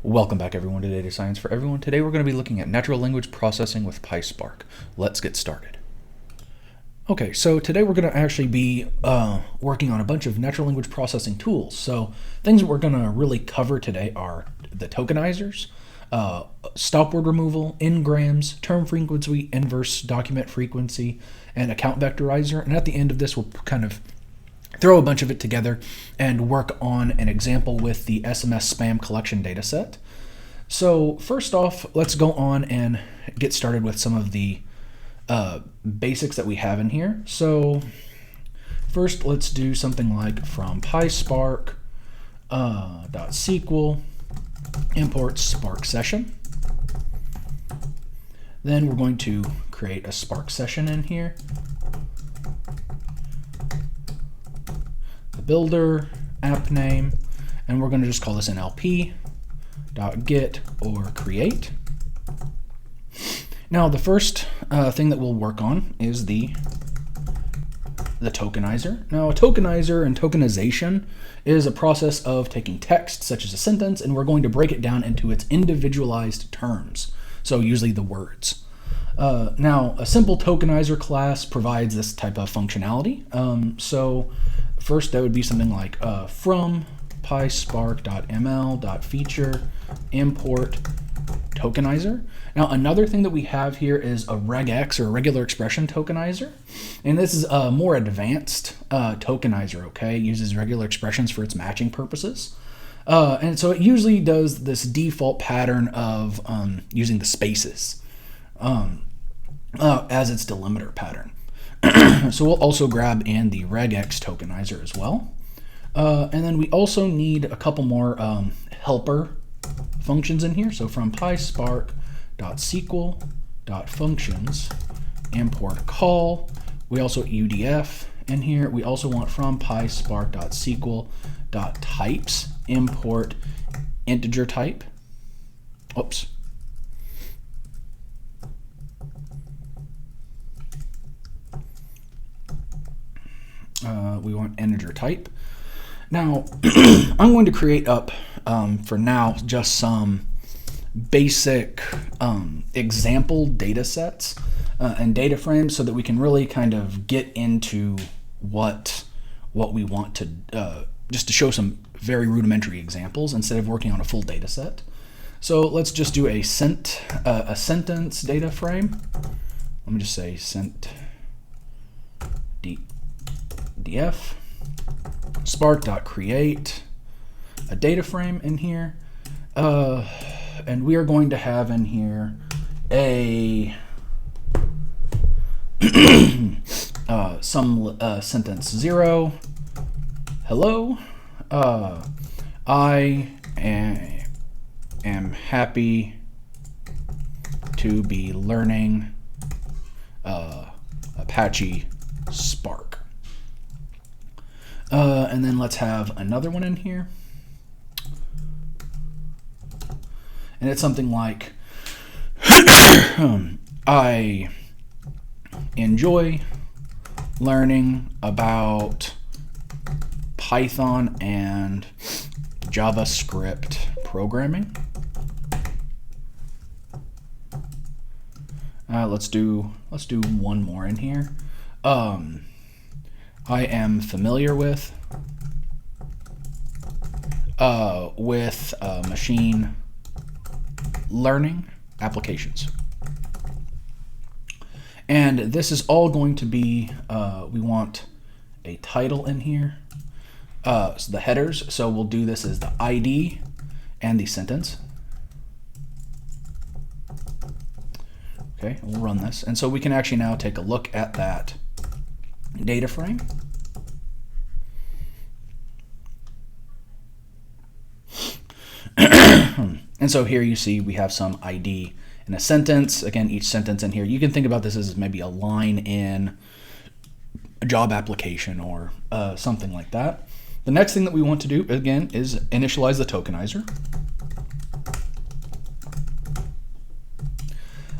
Welcome back everyone to Data Science for Everyone. Today we're going to be looking at natural language processing with PySpark. Let's get started. Okay, so today we're going to actually be working on a bunch of natural language processing tools. So things that we're going to really cover today are the tokenizers, stop word removal, Engrams, term frequency, inverse document frequency, and account vectorizer. And at the end of this, we'll kind of throw a bunch of it together and work on an example with the SMS spam collection dataset. So first off, let's go on and get started with some of the basics that we have in here. So first, let's do something like from PySpark .sql import Spark session. Then we're going to create a Spark session in here. Builder, app name, and we're going to just call this nlp.get or create. Now the first thing that we'll work on is the tokenizer. Now a tokenizer and tokenization is a process of taking text such as a sentence, and we're going to break it down into its individualized terms, so usually the words. Now a simple tokenizer class provides this type of functionality. So first, that would be something like from PySpark.ml.feature import tokenizer. Now, another thing that we have here is a regex or a regular expression tokenizer. And this is a more advanced tokenizer, okay? It uses regular expressions for its matching purposes. And so it usually does this default pattern of using the spaces as its delimiter pattern. So we'll also grab in the regex tokenizer as well. And then we also need a couple more helper functions in here. So from PySpark.sql.functions import call. We also UDF in here. We also want from PySpark.sql.types import integer type. Oops. We want integer type. Now, I'm going to create up, for now, just some basic example data sets and data frames so that we can really kind of get into what we want to, just to show some very rudimentary examples instead of working on a full data set. So let's just do a sentence data frame. Let me just say sent df spark.create a data frame in here, and we are going to have in here a some sentence 0. Hello, I am happy to be learning Apache Spark. And then let's have another one in here. And it's something like, I enjoy learning about Python and JavaScript programming. Let's do one more in here. I am familiar with machine learning applications. And this is all going to be, we want a title in here, so the headers. So we'll do this as the ID and the sentence. Okay, we'll run this. And so we can actually now take a look at that data frame. And so here you see we have some ID in a sentence. Again, each sentence in here, you can think about this as maybe a line in a job application or something like that. The next thing that we want to do, again, is initialize the tokenizer.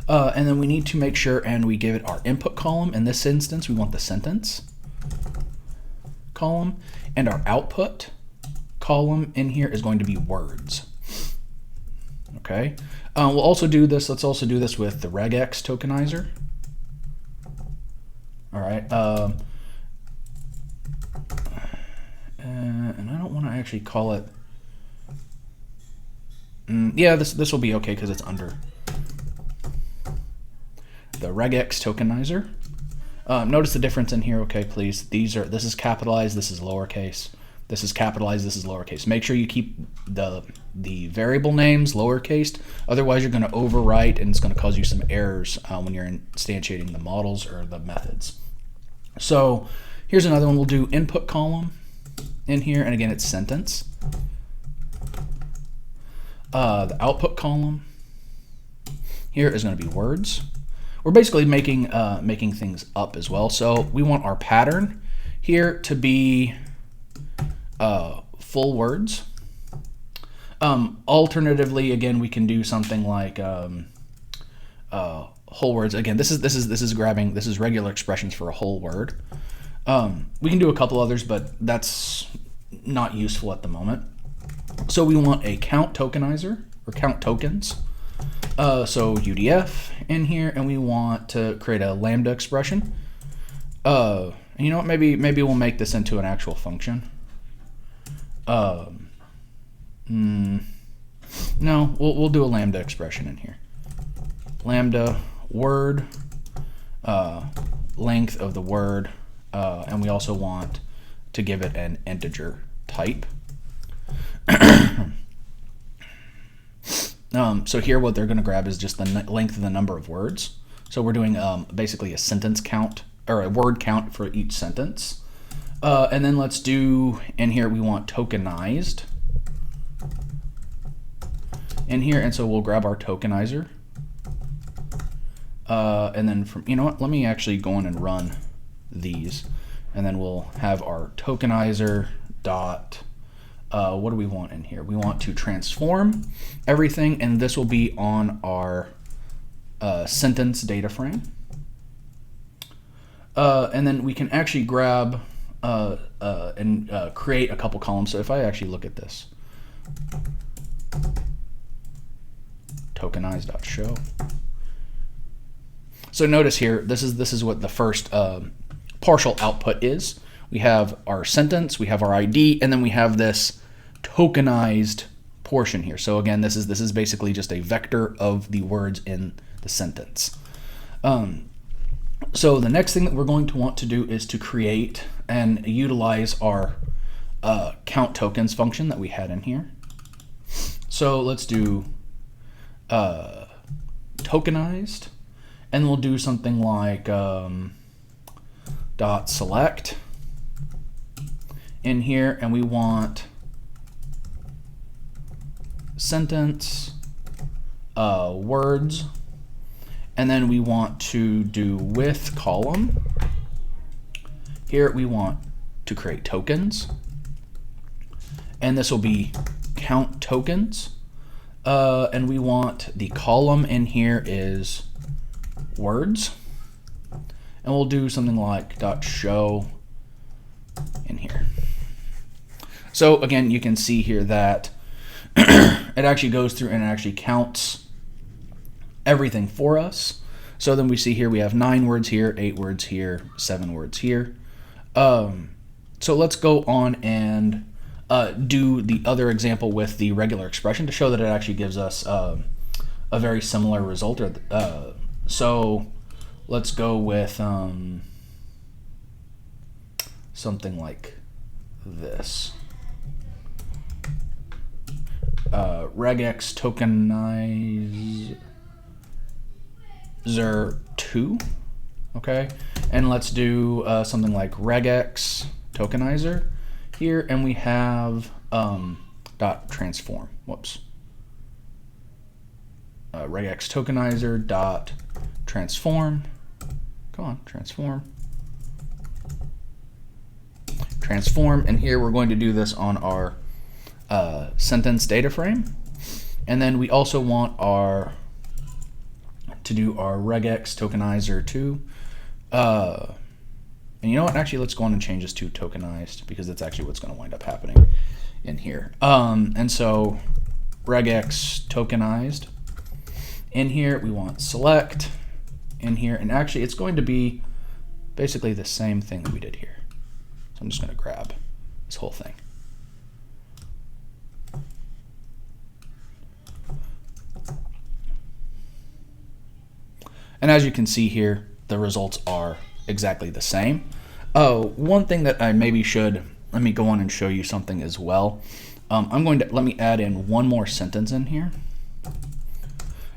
And then we need to make sure and we give it our input column. In this instance, we want the sentence column, and our output column in here is going to be words. Okay. We'll also do this. Let's also do this with the regex tokenizer. All right. And I don't want to actually call it. Yeah, this will be okay because it's under the regex tokenizer. Notice the difference in here, okay, please. This is capitalized, this is lowercase. This is capitalized, this is lowercase. Make sure you keep the variable names lowercase, otherwise you're going to overwrite and it's going to cause you some errors when you're instantiating the models or the methods. So here's another one. We'll do input column in here, and again it's sentence. The output column here is going to be words. We're basically making things up as well. So we want our pattern here to be full words. Alternatively, again, we can do something like whole words. Again, this is regular expressions for a whole word. We can do a couple others, but that's not useful at the moment. So we want a count tokenizer or count tokens. So UDF in here, and we want to create a lambda expression. And you know what? Maybe we'll make this into an actual function. No, we'll do a lambda expression in here. Lambda word, length of the word, and we also want to give it an integer type. So here what they're going to grab is just the length of the number of words. So we're doing basically a sentence count, or a word count for each sentence. And then let's do, in here we want tokenized in here, and so we'll grab our tokenizer. And then from, you know what, let me actually go in and run these, and then we'll have our tokenizer dot, what do we want in here? We want to transform everything, and this will be on our sentence data frame. And then we can actually grab and create a couple columns. So if I actually look at this, tokenize.show. So notice here, this is what the first partial output is. We have our sentence, we have our ID, and then we have this tokenized portion here. So again, this is basically just a vector of the words in the sentence. So the next thing that we're going to want to do is to create and utilize our count tokens function that we had in here. So let's do tokenized, and we'll do something like dot select in here, and we want sentence words, and then we want to do with column. Here we want to create tokens, and this will be count tokens, and we want the column in here is words, and we'll do something like dot show in here. So again, you can see here that it actually goes through and it actually counts everything for us. So then we see here we have 9 words here, 8 words here, 7 words here. So let's go on and do the other example with the regular expression to show that it actually gives us a very similar result. So let's go with something like this. Regex tokenizer 2, okay, and let's do something like regex tokenizer here, and we have dot transform. Whoops. Regex tokenizer dot transform. Go on, transform. Transform, and here we're going to do this on our sentence data frame, and then we also want to do our regex tokenizer 2. And you know what? Actually, let's go on and change this to tokenized, because that's actually what's going to wind up happening in here. And so regex tokenized. In here, we want select in here, and actually it's going to be basically the same thing that we did here. So I'm just going to grab this whole thing. And as you can see here, the results are exactly the same. One thing that I maybe should, let me go on and show you something as well. Let me add in one more sentence in here.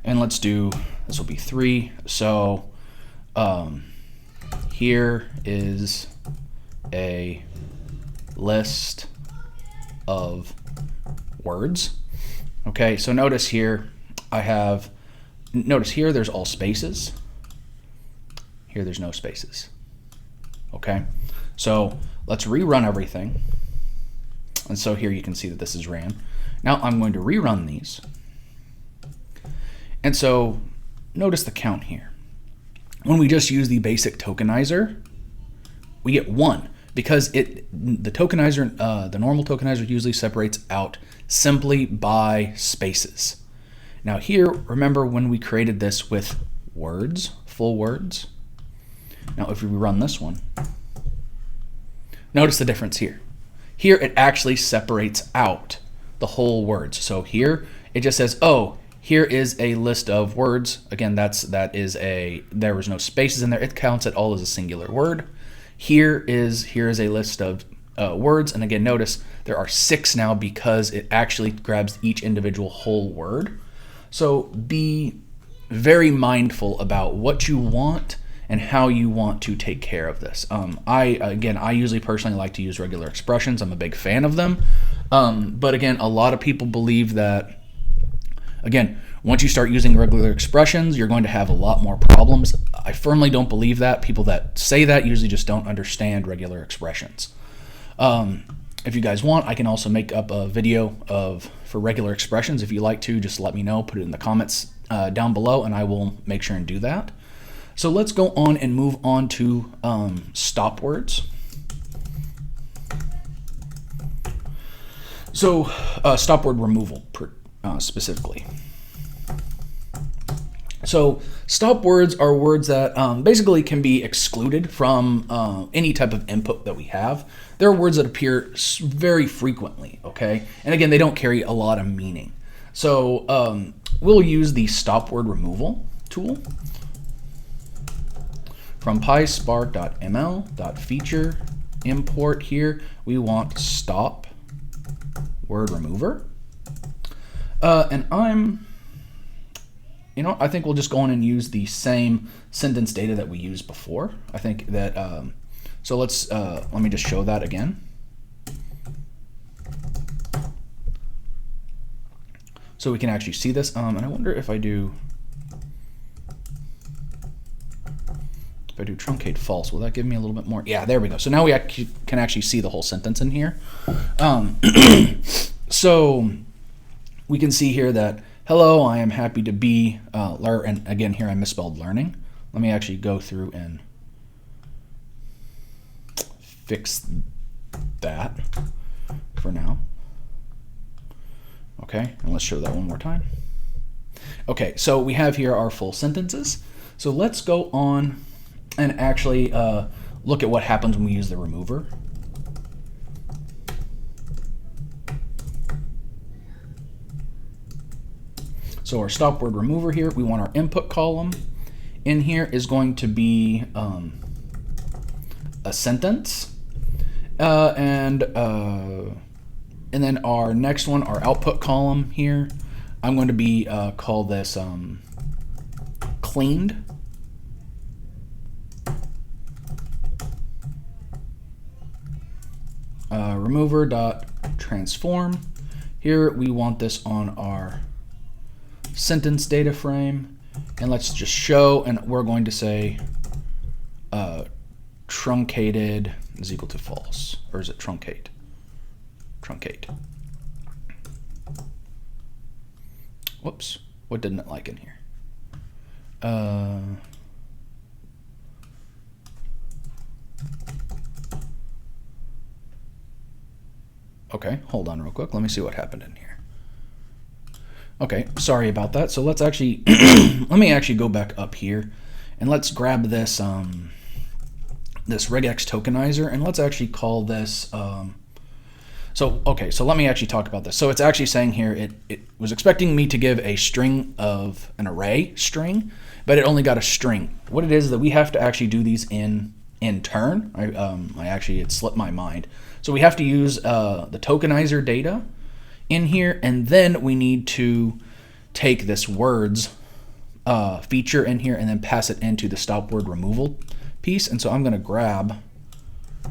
And let's do, this will be 3. So here is a list of words. Okay, so notice here there's all spaces. Here there's no spaces. Okay, so let's rerun everything. And so here you can see that this is ran. Now I'm going to rerun these. And so notice the count here. When we just use the basic tokenizer, we get 1 because the tokenizer, the normal tokenizer usually separates out simply by spaces. Now here, remember when we created this with words, full words? Now if we run this one, notice the difference here. Here it actually separates out the whole words. So here it just says, oh, here is a list of words. Again, there was no spaces in there. It counts it all as a singular word. Here is a list of words. And again, notice there are 6 now because it actually grabs each individual whole word. So be very mindful about what you want and how you want to take care of this. I usually personally like to use regular expressions. I'm a big fan of them. But again, a lot of people believe that, again, once you start using regular expressions, you're going to have a lot more problems. I firmly don't believe that. People that say that usually just don't understand regular expressions. If you guys want, I can also make up a video for regular expressions. If you like to, just let me know, put it in the comments down below, and I will make sure and do that. So let's go on and move on to stop words. So stop word removal specifically. So stop words are words that basically can be excluded from any type of input that we have. There are words that appear very frequently, okay? And again, they don't carry a lot of meaning. So we'll use the stop word removal tool. From PySpark.ml.feature import here, we want stop word remover. And I think we'll just go on and use the same sentence data that we used before. I think that, so let me just show that again. So we can actually see this, and I wonder if I do truncate false, will that give me a little bit more? Yeah, there we go. So now we can actually see the whole sentence in here. So we can see here that, hello, I am happy to be, and again, here I misspelled learning. Let me actually go through and fix that for now. Okay, and let's show that one more time. Okay, so we have here our full sentences. So let's go on and actually look at what happens when we use the remover. So our stop word remover here, we want our input column. In here is going to be a sentence. And then our next one, our output column here, I'm going to be call this cleaned. Remover.transform. Here we want this on our sentence data frame, and let's just show, and we're going to say truncated is equal to false, or is it truncate? Truncate. Whoops, what didn't it like in here? Okay, hold on real quick. Let me see what happened in here. Okay, sorry about that. So let's actually, let me actually go back up here and let's grab this, this regex tokenizer, and let's actually call this, so let me actually talk about this. So it's actually saying here, it was expecting me to give a string of an array string, but it only got a string. What it is that we have to actually do these in turn. It slipped my mind. So we have to use the tokenizer data in here, and then we need to take this words feature in here and then pass it into the stop word removal piece. And so I'm going to grab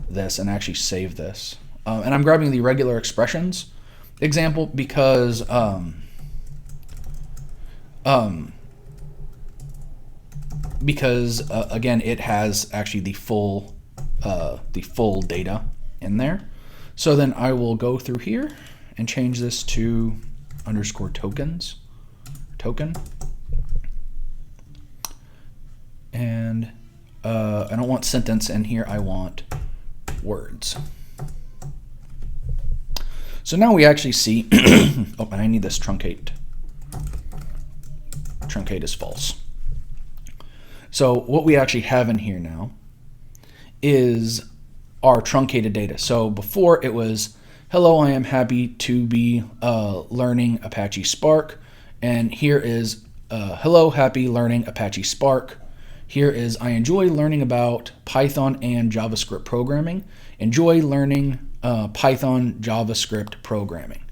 this and actually save this. And I'm grabbing the regular expressions example because again, it has actually the full data in there. So then I will go through here and change this to underscore tokens, token. And I don't want sentence in here, I want words. So now we actually see, oh, and I need this truncate. Truncate is false. So what we actually have in here now is our truncated data. So before it was, hello, I am happy to be learning Apache Spark. And here is, hello, happy learning Apache Spark. Here is, I enjoy learning about Python and JavaScript programming. Enjoy learning Python JavaScript programming.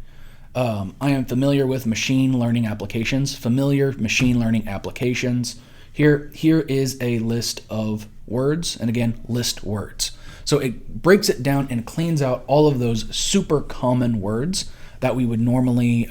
I am familiar with machine learning applications. Familiar machine learning applications. Here is a list of words, and again, list words. So it breaks it down and cleans out all of those super common words that we would normally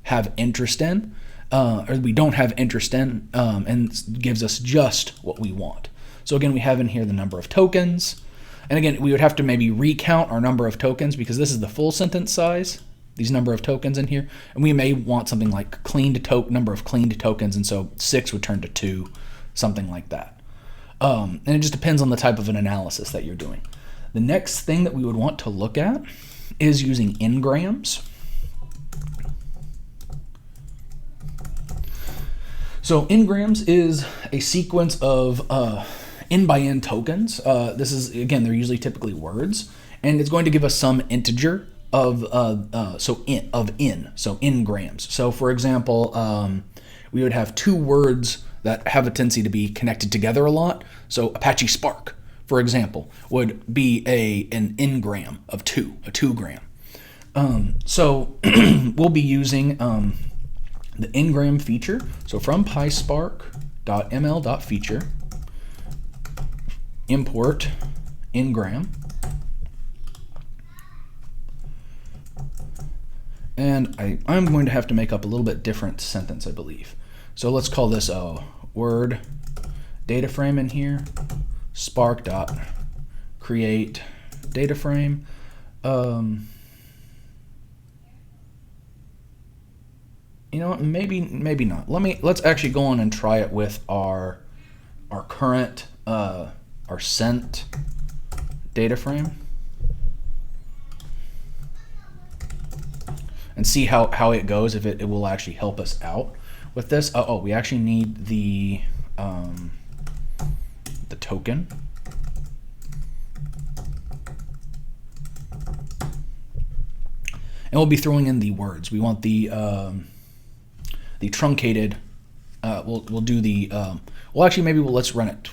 have interest in, or we don't have interest in, and gives us just what we want. So again, we have in here the number of tokens, and again, we would have to maybe recount our number of tokens because this is the full sentence size, these number of tokens in here, and we may want something like number of cleaned tokens, and so 6 would turn to 2, something like that. And it just depends on the type of an analysis that you're doing. The next thing that we would want to look at is using Engrams. So Engrams is a sequence of n by n tokens. This is, again, they're usually typically words, and it's going to give us some integer of n, so Engrams. So for example, we would have 2 words that have a tendency to be connected together a lot. So Apache Spark, for example, would be an Engram of 2, a 2 gram. So we'll be using the Engram feature. So from PySpark.ml.feature, import Engram. And I'm going to have to make up a little bit different sentence, I believe. So let's call this a word data frame in here, spark.create data frame. You know what, maybe not. Let's actually go on and try it with our current our sent data frame and see how it goes, if it will actually help us out with this. Oh, we actually need the token. And we'll be throwing in the words. We want the truncated. We'll do the. Well, actually, maybe let's run it.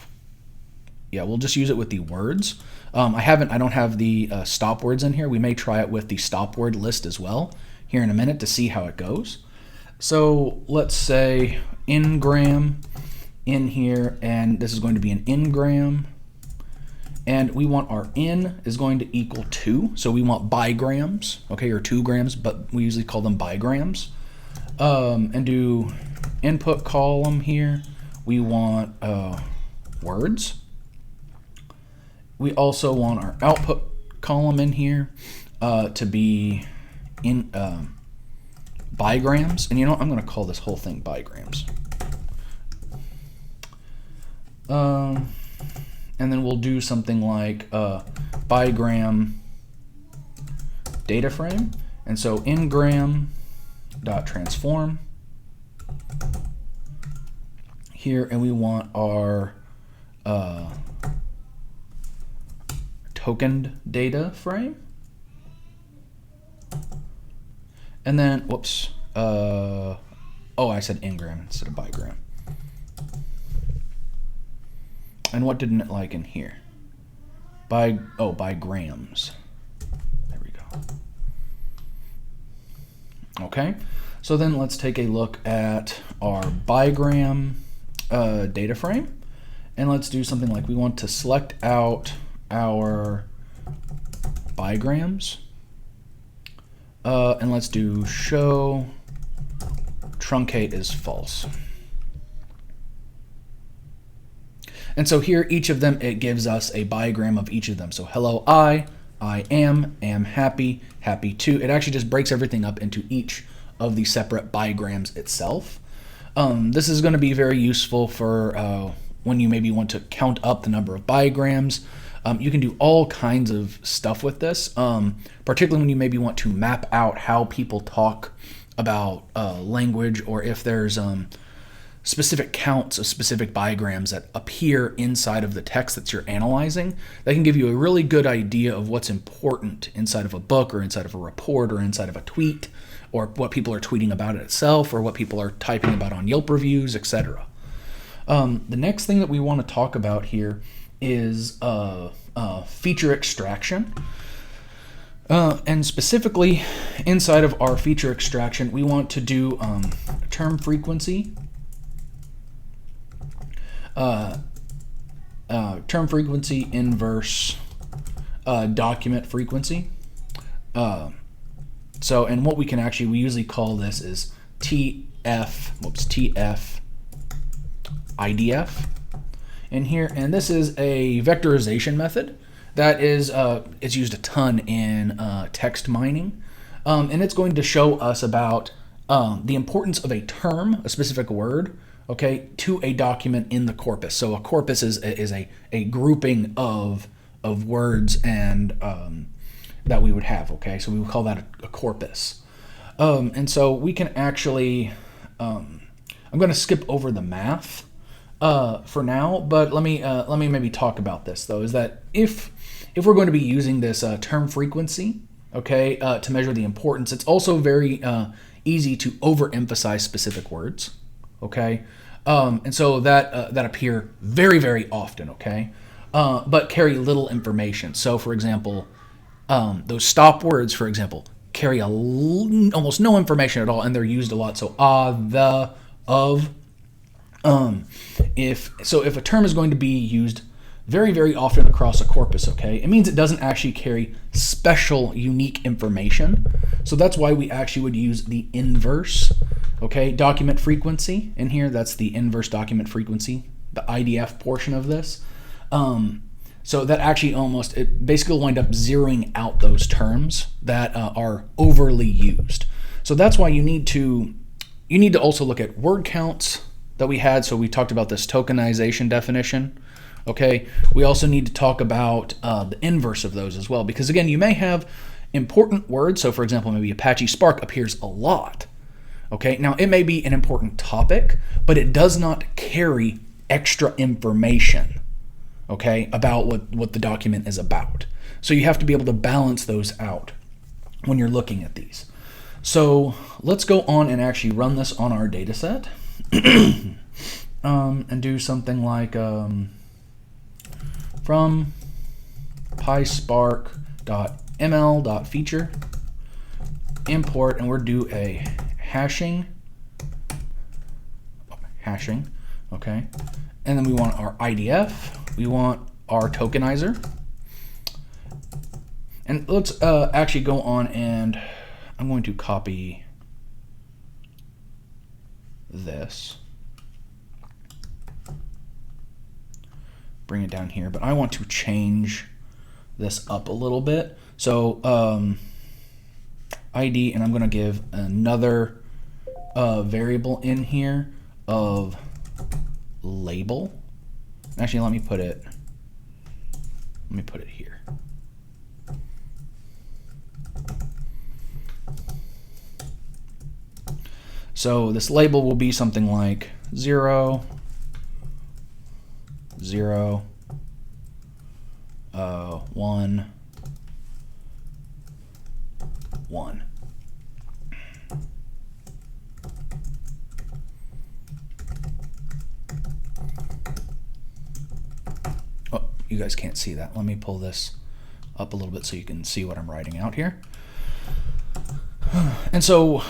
Yeah, we'll just use it with the words. I don't have the stop words in here. We may try it with the stop word list as well here in a minute to see how it goes. So let's say Engram in here, and this is going to be an Engram, and we want our n is going to equal 2, so we want bigrams, okay, or 2 grams, but we usually call them bigrams. And do input column here, we want words. We also want our output column in here to be in bigrams, and you know what, I'm going to call this whole thing bigrams. And then we'll do something like bigram data frame, and so Engram transform here, and we want our tokened data frame. And then, whoops, oh, I said engram instead of bigram. And what didn't it like in here? Bigrams. There we go. Okay, so then let's take a look at our bigram data frame. And let's do something like we want to select out our bigrams. And let's do show truncate is false. And so here, each of them, it gives us a bigram of each of them. So hello, I am happy, happy too. It actually just breaks everything up into each of the separate bigrams itself. This is going to be very useful for when you maybe want to count up the number of bigrams. You can do all kinds of stuff with this, particularly when you maybe want to map out how people talk about language, or if there's specific counts of specific bigrams that appear inside of the text that you're analyzing. That can give you a really good idea of what's important inside of a book, or inside of a report, or inside of a tweet, or what people are tweeting about it itself, or what people are typing about on Yelp reviews, etc. The next thing that we want to talk about here is feature extraction. And specifically, inside of our feature extraction, we want to do term frequency, inverse document frequency. And what we can actually, we usually call this is tf-idf in here, and this is a vectorization method that is it's used a ton in text mining, and it's going to show us about the importance of a term, a specific word, okay, to a document in the corpus. So a corpus is a grouping of words and that we would have, okay? So we would call that a corpus. And so we can actually, I'm going to skip over the math for now, but let me maybe talk about this though. Is that if we're going to be using this term frequency, okay, to measure the importance, it's also very easy to overemphasize specific words, okay, and so that appear very, very often, okay, but carry little information. So for example, those stop words, for example, carry almost no information at all, and they're used a lot. So the, of. If a term is going to be used very, very often across a corpus, okay, it means it doesn't actually carry special, unique information. So that's why we actually would use the inverse, okay, document frequency in here. That's the inverse document frequency, the IDF portion of this. So that actually it basically will wind up zeroing out those terms that are overly used. So that's why you need to also look at word counts that we had. So we talked about this tokenization definition. Okay, we also need to talk about the inverse of those as well, because again, you may have important words. So for example, maybe Apache Spark appears a lot. Okay, now it may be an important topic, but it does not carry extra information, okay, about what the document is about. So you have to be able to balance those out when you're looking at these. So let's go on and actually run this on our data set. And do something like from PySpark.ml.feature import, and we're do a hashing, okay, and then we want our IDF, we want our tokenizer, and let's actually go on, and I'm going to copy this, bring it down here, but I want to change this up a little bit. So ID, and I'm going to give another variable in here of label. Actually, let me put it here. So this label will be something like 0, 0, 1, 1. Oh, you guys can't see that. Let me pull this up a little bit so you can see what I'm writing out here. And so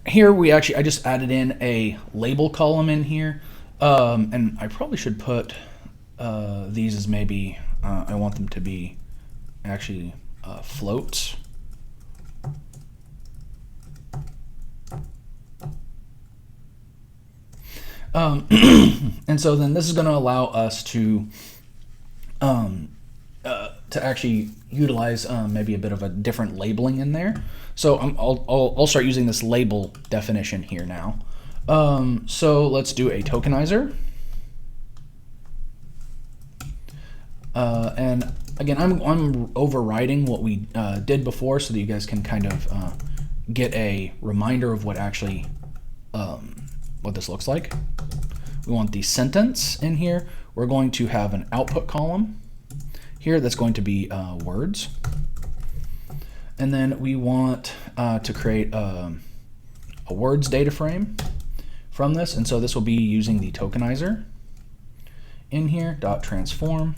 here I just added in a label column in here. And I probably should put these as maybe, I want them to be actually floats. And so then this is going to allow us to actually utilize maybe a bit of a different labeling in there. So I'll start using this label definition here now. So let's do a tokenizer. And again, I'm overriding what we did before so that you guys can kind of get a reminder of what actually what this looks like. We want the sentence in here. We're going to have an output column here that's going to be words. And then we want to create a words data frame from this. And so this will be using the tokenizer in here, dot transform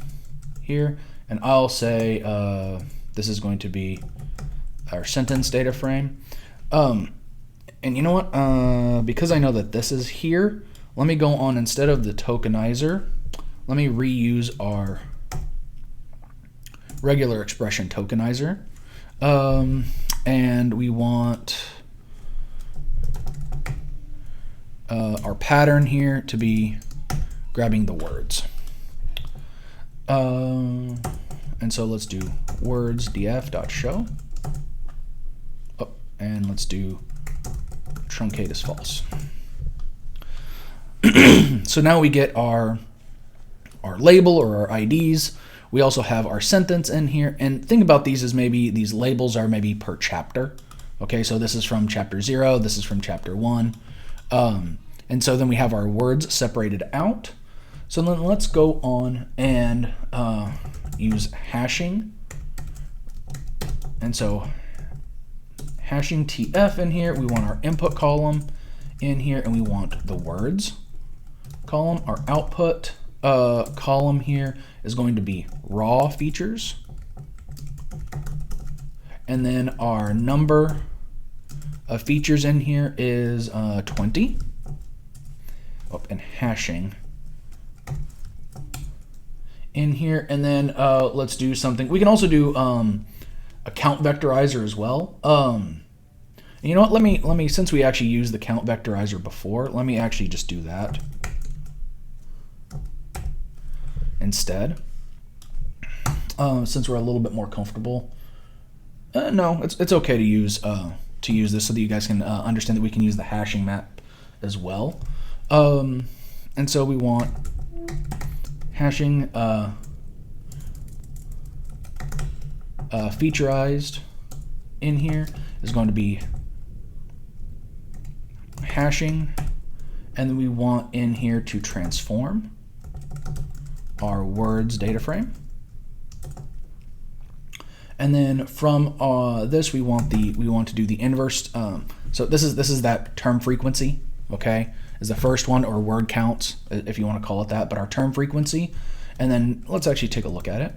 here. And I'll say this is going to be our sentence data frame. And you know what? Because I know that this is here, let me go on, instead of the tokenizer, let me reuse our regular expression tokenizer. And we want our pattern here to be grabbing the words. And so let's do words df.show. Oh, and let's do truncate as false. So now we get our label or our IDs. We also have our sentence in here. And think about these as maybe these labels are maybe per chapter. Okay, so this is from chapter 0, this is from chapter 1. And so then we have our words separated out. So then let's go on and use hashing. And so hashing tf in here, we want our input column in here, and we want the words column. Our output column here is going to be raw features. And then our number of features in here is 20. Oh, and hashing in here. And then let's do something. We can also do a count vectorizer as well. You know what? Let me since we actually used the count vectorizer before, let me actually just do that instead. Since we're a little bit more comfortable. No, it's okay to use this so that you guys can understand that we can use the hashing map as well. And so we want hashing featureized in here is going to be hashing, and then we want in here to transform our words data frame. And then from this we want to do the inverse. So this is that term frequency, okay, is the first one, or word counts if you want to call it that, but our term frequency. And then let's actually take a look at it.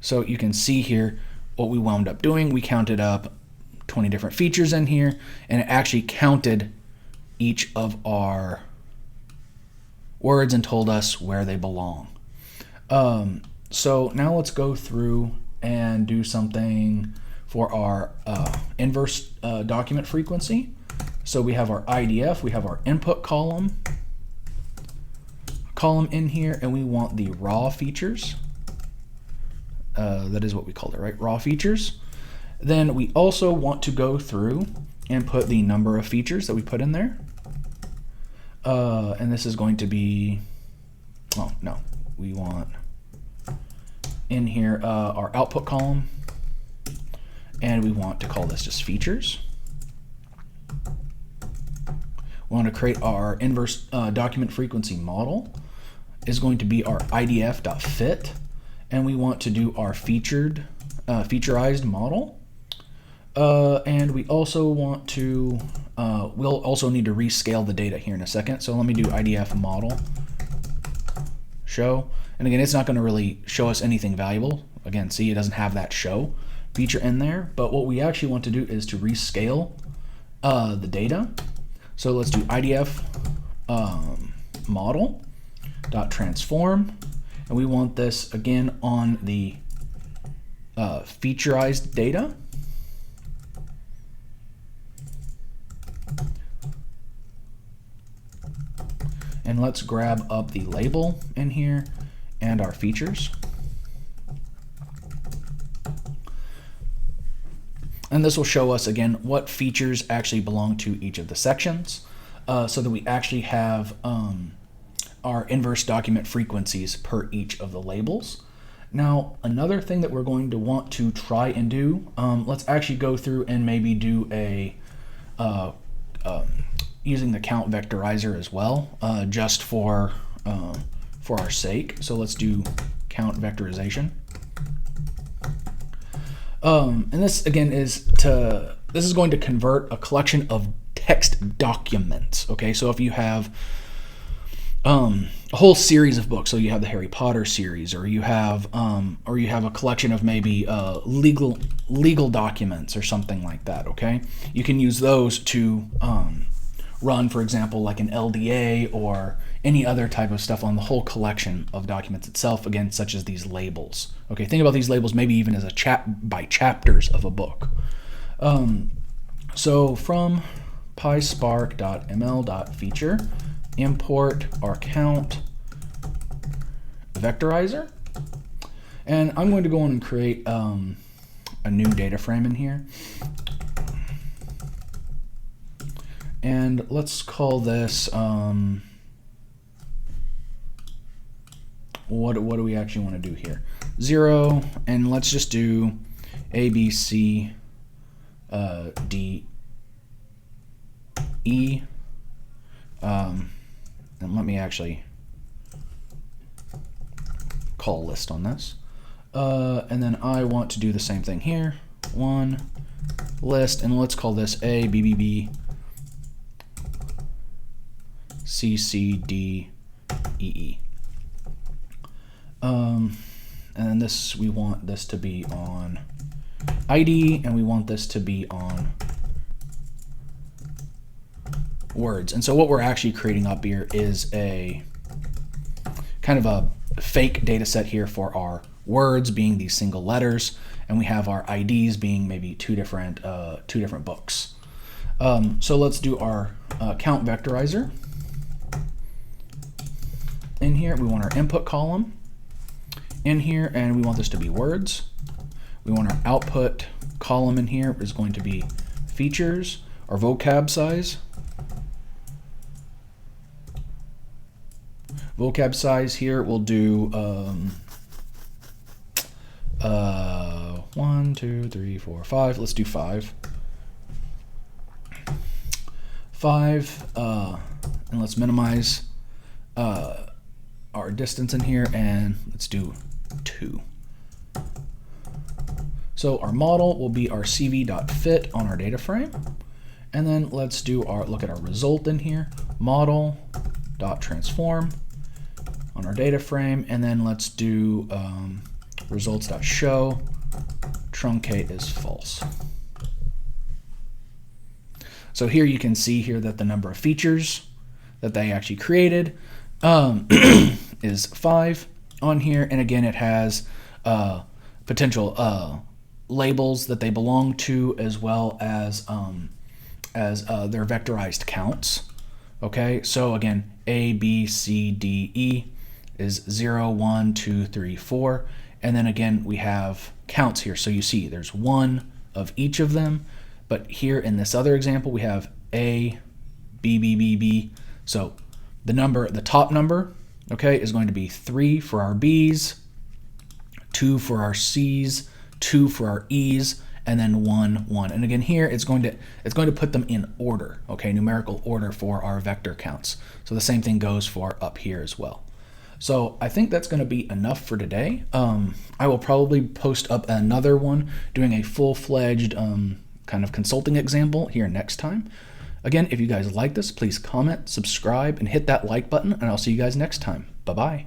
So you can see here what we wound up doing. We counted up 20 different features in here, and it actually counted each of our words and told us where they belong. So now let's go through and do something for our inverse document frequency. So we have our IDF, we have our input column in here, and we want the raw features. That is what we called it, right? Raw features. Then we also want to go through and put the number of features that we put in there. And this is going to be, oh no, we want in here our output column, and we want to call this just features. We want to create our inverse document frequency model is going to be our idf.fit, and we want to do our featurized model. And we also want to, we'll also need to rescale the data here in a second. So let me do idf model show. And again, it's not going to really show us anything valuable. Again, see, it doesn't have that show feature in there. But what we actually want to do is to rescale the data. So let's do idf model dot transform, and we want this again on the featurized data. And let's grab up the label in here and our features. And this will show us again what features actually belong to each of the sections, so that we actually have our inverse document frequencies per each of the labels. Now, another thing that we're going to want to try and do, let's actually go through and maybe do a using the count vectorizer as well, just for our sake. So let's do count vectorization. And this again is this is going to convert a collection of text documents. Okay, so if you have a whole series of books, so you have the Harry Potter series, or you have a collection of maybe legal documents or something like that. Okay, you can use those to run, for example, like an LDA or any other type of stuff on the whole collection of documents itself, again, such as these labels. Okay, think about these labels maybe even as by chapters of a book. So from PySpark.ml.feature, import our count vectorizer, and I'm going to go in and create a new data frame in here. And let's call this, what do we actually want to do here? 0, and let's just do A, B, C, D, E. And let me actually call list on this. And then I want to do the same thing here. 1, list, and let's call this A, B, B, B, C, C, D, E, E. And then this, we want this to be on ID, and we want this to be on words. And so what we're actually creating up here is a kind of a fake data set here for our words being these single letters, and we have our IDs being maybe two different books. So let's do our count vectorizer. In here, we want our input column in here, and we want this to be words. We want our output column in here is going to be features. Our vocab size. Vocab size here we'll do 1, 2, 3, 4, 5. Let's do 5. 5, and let's minimize our distance in here, and let's do 2. So our model will be our cv.fit on our data frame, and then let's do look at our result in here, model.transform on our data frame, and then let's do results.show truncate is false. So here you can see here that the number of features that they actually created is 5 on here, and again it has potential labels that they belong to, as well as their vectorized counts. Okay, so again, A, B, C, D, E is 0, 1, 2, 3, 4, and then again we have counts here. So you see there's 1 of each of them, but here in this other example we have A, B, B, B, B. So the top number, okay, is going to be 3 for our B's, 2 for our C's, 2 for our E's, and then 1, 1. And again, here it's going to put them in order, okay, numerical order for our vector counts. So the same thing goes for up here as well. So I think that's going to be enough for today. I will probably post up another one doing a full-fledged kind of consulting example here next time. Again, if you guys like this, please comment, subscribe, and hit that like button, and I'll see you guys next time. Bye-bye.